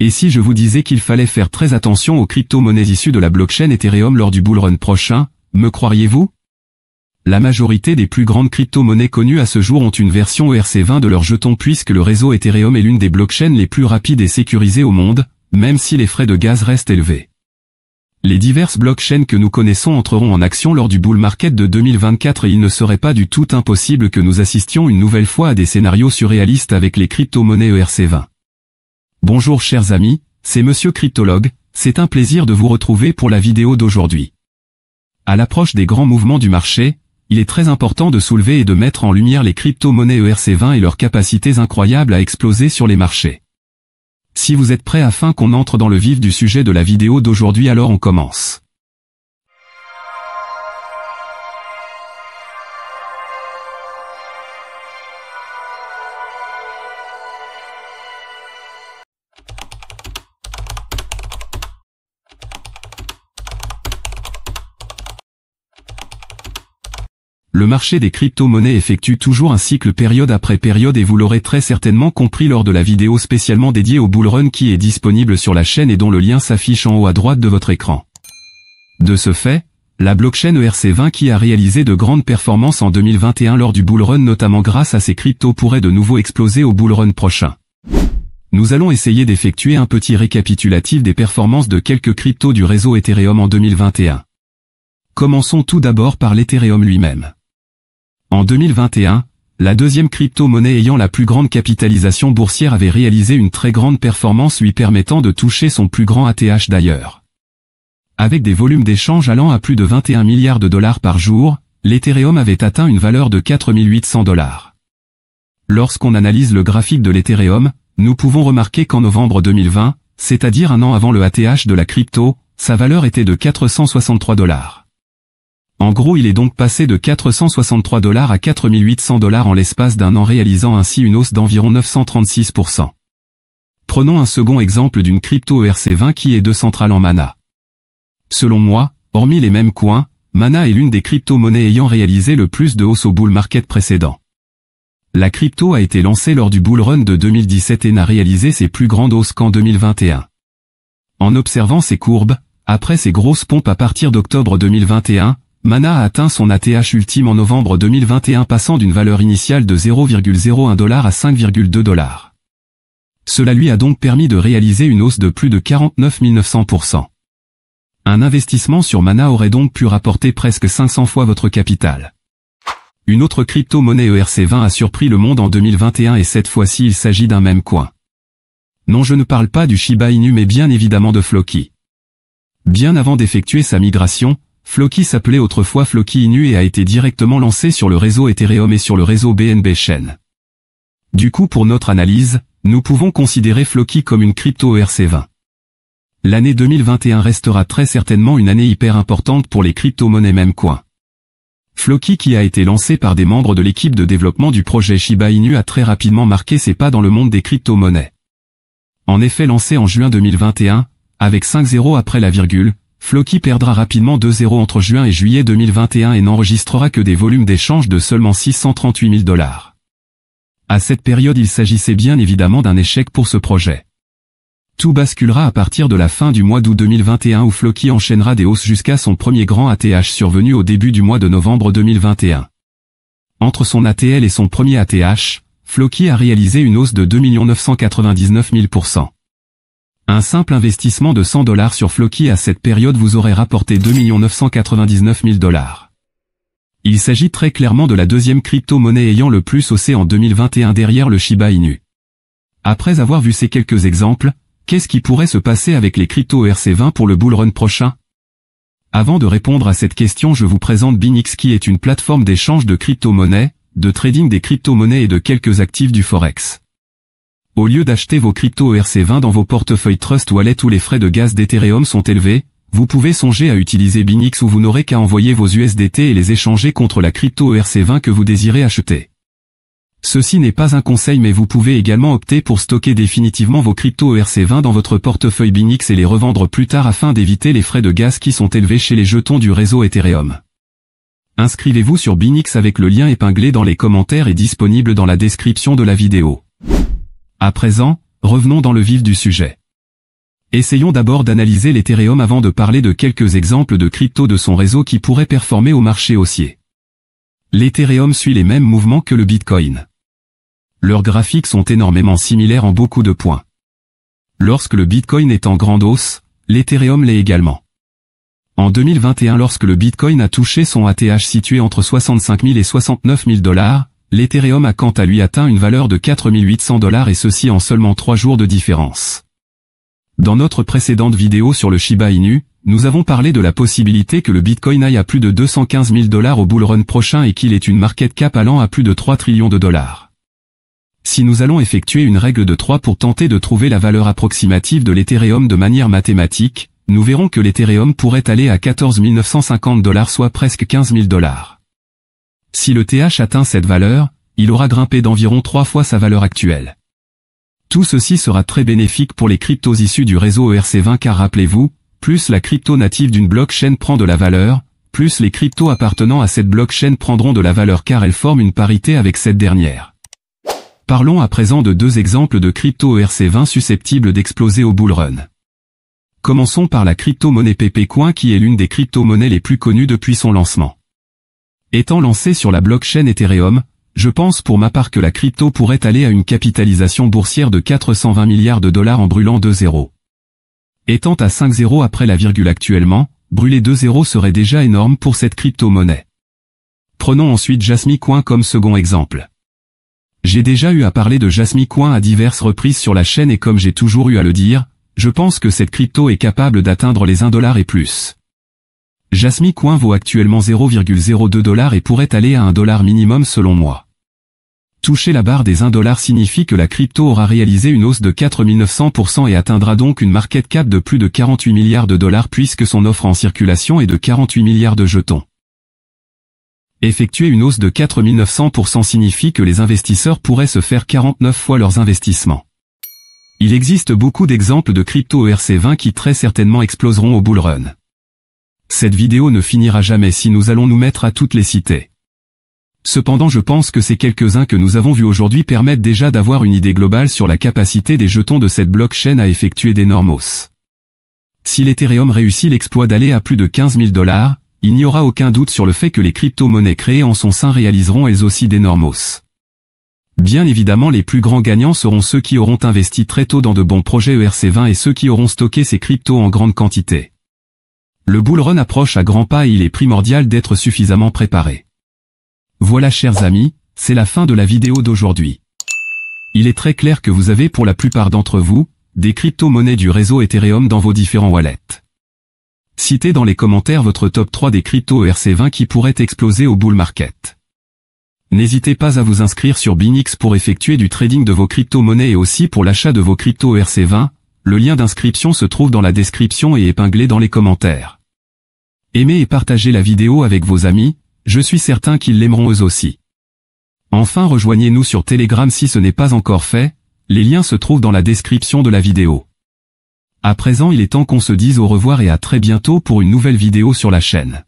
Et si je vous disais qu'il fallait faire très attention aux crypto-monnaies issues de la blockchain Ethereum lors du bullrun prochain, me croiriez-vous? La majorité des plus grandes crypto-monnaies connues à ce jour ont une version ERC20 de leur jeton puisque le réseau Ethereum est l'une des blockchains les plus rapides et sécurisées au monde, même si les frais de gaz restent élevés. Les diverses blockchains que nous connaissons entreront en action lors du bull market de 2024 et il ne serait pas du tout impossible que nous assistions une nouvelle fois à des scénarios surréalistes avec les crypto-monnaies ERC20. Bonjour chers amis, c'est Monsieur Cryptologue, c'est un plaisir de vous retrouver pour la vidéo d'aujourd'hui. À l'approche des grands mouvements du marché, il est très important de soulever et de mettre en lumière les crypto-monnaies ERC20 et leurs capacités incroyables à exploser sur les marchés. Si vous êtes prêts afin qu'on entre dans le vif du sujet de la vidéo d'aujourd'hui, alors on commence. Le marché des crypto-monnaies effectue toujours un cycle période après période et vous l'aurez très certainement compris lors de la vidéo spécialement dédiée au bullrun qui est disponible sur la chaîne et dont le lien s'affiche en haut à droite de votre écran. De ce fait, la blockchain ERC20 qui a réalisé de grandes performances en 2021 lors du bullrun notamment grâce à ses cryptos pourrait de nouveau exploser au bullrun prochain. Nous allons essayer d'effectuer un petit récapitulatif des performances de quelques cryptos du réseau Ethereum en 2021. Commençons tout d'abord par l'Ethereum lui-même. En 2021, la deuxième crypto-monnaie ayant la plus grande capitalisation boursière avait réalisé une très grande performance lui permettant de toucher son plus grand ATH d'ailleurs. Avec des volumes d'échange allant à plus de 21 milliards de dollars par jour, l'Ethereum avait atteint une valeur de 4800 dollars. Lorsqu'on analyse le graphique de l'Ethereum, nous pouvons remarquer qu'en novembre 2020, c'est-à-dire un an avant le ATH de la crypto, sa valeur était de 463 dollars. En gros, il est donc passé de 463 dollars à 4800 dollars en l'espace d'un an, réalisant ainsi une hausse d'environ 936%. Prenons un second exemple d'une crypto ERC20 qui est décentrale en Mana. Selon moi, hormis les mêmes coins, Mana est l'une des crypto-monnaies ayant réalisé le plus de hausse au bull market précédent. La crypto a été lancée lors du bull run de 2017 et n'a réalisé ses plus grandes hausses qu'en 2021. En observant ces courbes, après ses grosses pompes à partir d'octobre 2021, Mana a atteint son ATH ultime en novembre 2021 passant d'une valeur initiale de 0,01 $ à 5,2 $. Cela lui a donc permis de réaliser une hausse de plus de 49 900%. Un investissement sur Mana aurait donc pu rapporter presque 500 fois votre capital. Une autre crypto-monnaie ERC20 a surpris le monde en 2021 et cette fois-ci il s'agit d'un même coin. Non, je ne parle pas du Shiba Inu mais bien évidemment de Floki. Bien avant d'effectuer sa migration, Floki s'appelait autrefois Floki Inu et a été directement lancé sur le réseau Ethereum et sur le réseau BNB Chain. Du coup pour notre analyse, nous pouvons considérer Floki comme une crypto ERC20. L'année 2021 restera très certainement une année hyper importante pour les crypto-monnaies même coin. Floki qui a été lancé par des membres de l'équipe de développement du projet Shiba Inu a très rapidement marqué ses pas dans le monde des crypto-monnaies. En effet lancé en juin 2021, avec 5 zéros après la virgule, Floki perdra rapidement 2 zéros entre juin et juillet 2021 et n'enregistrera que des volumes d'échange de seulement 638 000 dollars. À cette période il s'agissait bien évidemment d'un échec pour ce projet. Tout basculera à partir de la fin du mois d'août 2021 où Floki enchaînera des hausses jusqu'à son premier grand ATH survenu au début du mois de novembre 2021. Entre son ATL et son premier ATH, Floki a réalisé une hausse de 2 999 000%. Un simple investissement de 100 dollars sur Floki à cette période vous aurait rapporté 2 999 000 dollars. Il s'agit très clairement de la deuxième crypto-monnaie ayant le plus haussé en 2021 derrière le Shiba Inu. Après avoir vu ces quelques exemples, qu'est-ce qui pourrait se passer avec les cryptos ERC20 pour le bull run prochain? Avant de répondre à cette question, je vous présente Binix qui est une plateforme d'échange de crypto-monnaies, de trading des crypto-monnaies et de quelques actifs du Forex. Au lieu d'acheter vos cryptos ERC20 dans vos portefeuilles Trust Wallet où les frais de gaz d'Ethereum sont élevés, vous pouvez songer à utiliser Binix où vous n'aurez qu'à envoyer vos USDT et les échanger contre la crypto ERC20 que vous désirez acheter. Ceci n'est pas un conseil mais vous pouvez également opter pour stocker définitivement vos cryptos ERC20 dans votre portefeuille Binix et les revendre plus tard afin d'éviter les frais de gaz qui sont élevés chez les jetons du réseau Ethereum. Inscrivez-vous sur Binix avec le lien épinglé dans les commentaires et disponible dans la description de la vidéo. À présent, revenons dans le vif du sujet. Essayons d'abord d'analyser l'Ethereum avant de parler de quelques exemples de crypto de son réseau qui pourraient performer au marché haussier. L'Ethereum suit les mêmes mouvements que le Bitcoin. Leurs graphiques sont énormément similaires en beaucoup de points. Lorsque le Bitcoin est en grande hausse, l'Ethereum l'est également. En 2021, lorsque le Bitcoin a touché son ATH situé entre 65 000 et 69 000 $, l'Ethereum a quant à lui atteint une valeur de 4 800 $ et ceci en seulement 3 jours de différence. Dans notre précédente vidéo sur le Shiba Inu, nous avons parlé de la possibilité que le Bitcoin aille à plus de 215 000 $ au bull run prochain et qu'il ait une market cap allant à plus de 3 trillions de dollars. Si nous allons effectuer une règle de 3 pour tenter de trouver la valeur approximative de l'Ethereum de manière mathématique, nous verrons que l'Ethereum pourrait aller à 14 950 $, soit presque 15 000 $. Si le TH atteint cette valeur, il aura grimpé d'environ 3 fois sa valeur actuelle. Tout ceci sera très bénéfique pour les cryptos issus du réseau ERC20 car rappelez-vous, plus la crypto native d'une blockchain prend de la valeur, plus les cryptos appartenant à cette blockchain prendront de la valeur car elles forment une parité avec cette dernière. Parlons à présent de 2 exemples de crypto ERC20 susceptibles d'exploser au bull run. Commençons par la crypto-monnaie Pepecoin qui est l'une des crypto-monnaies les plus connues depuis son lancement. Étant lancée sur la blockchain Ethereum, je pense pour ma part que la crypto pourrait aller à une capitalisation boursière de 420 milliards de dollars en brûlant 2 zéros. Étant à 5 zéros après la virgule actuellement, brûler 2 zéros serait déjà énorme pour cette crypto-monnaie. Prenons ensuite Jasmy Coin comme second exemple. J'ai déjà eu à parler de Jasmy Coin à diverses reprises sur la chaîne et comme j'ai toujours eu à le dire, je pense que cette crypto est capable d'atteindre les 1 $ et plus. Jasmy Coin vaut actuellement 0,02 $ et pourrait aller à 1 $ minimum selon moi. Toucher la barre des 1 $ signifie que la crypto aura réalisé une hausse de 4900% et atteindra donc une market cap de plus de 48 milliards de dollars puisque son offre en circulation est de 48 milliards de jetons. Effectuer une hausse de 4900% signifie que les investisseurs pourraient se faire 49 fois leurs investissements. Il existe beaucoup d'exemples de crypto ERC20 qui très certainement exploseront au bull run. Cette vidéo ne finira jamais si nous allons nous mettre à toutes les citer. Cependant je pense que ces quelques-uns que nous avons vus aujourd'hui permettent déjà d'avoir une idée globale sur la capacité des jetons de cette blockchain à effectuer d'énormes hausses. Si l'Ethereum réussit l'exploit d'aller à plus de 15 000 $, il n'y aura aucun doute sur le fait que les crypto-monnaies créées en son sein réaliseront elles aussi d'énormes hausses. Bien évidemment les plus grands gagnants seront ceux qui auront investi très tôt dans de bons projets ERC20 et ceux qui auront stocké ces cryptos en grande quantité. Le bull run approche à grands pas et il est primordial d'être suffisamment préparé. Voilà chers amis, c'est la fin de la vidéo d'aujourd'hui. Il est très clair que vous avez pour la plupart d'entre vous, des crypto-monnaies du réseau Ethereum dans vos différents wallets. Citez dans les commentaires votre top 3 des cryptos ERC20 qui pourraient exploser au bull market. N'hésitez pas à vous inscrire sur Binance pour effectuer du trading de vos crypto-monnaies et aussi pour l'achat de vos cryptos ERC20, le lien d'inscription se trouve dans la description et épinglé dans les commentaires. Aimez et partagez la vidéo avec vos amis, je suis certain qu'ils l'aimeront eux aussi. Enfin rejoignez-nous sur Telegram si ce n'est pas encore fait, les liens se trouvent dans la description de la vidéo. À présent il est temps qu'on se dise au revoir et à très bientôt pour une nouvelle vidéo sur la chaîne.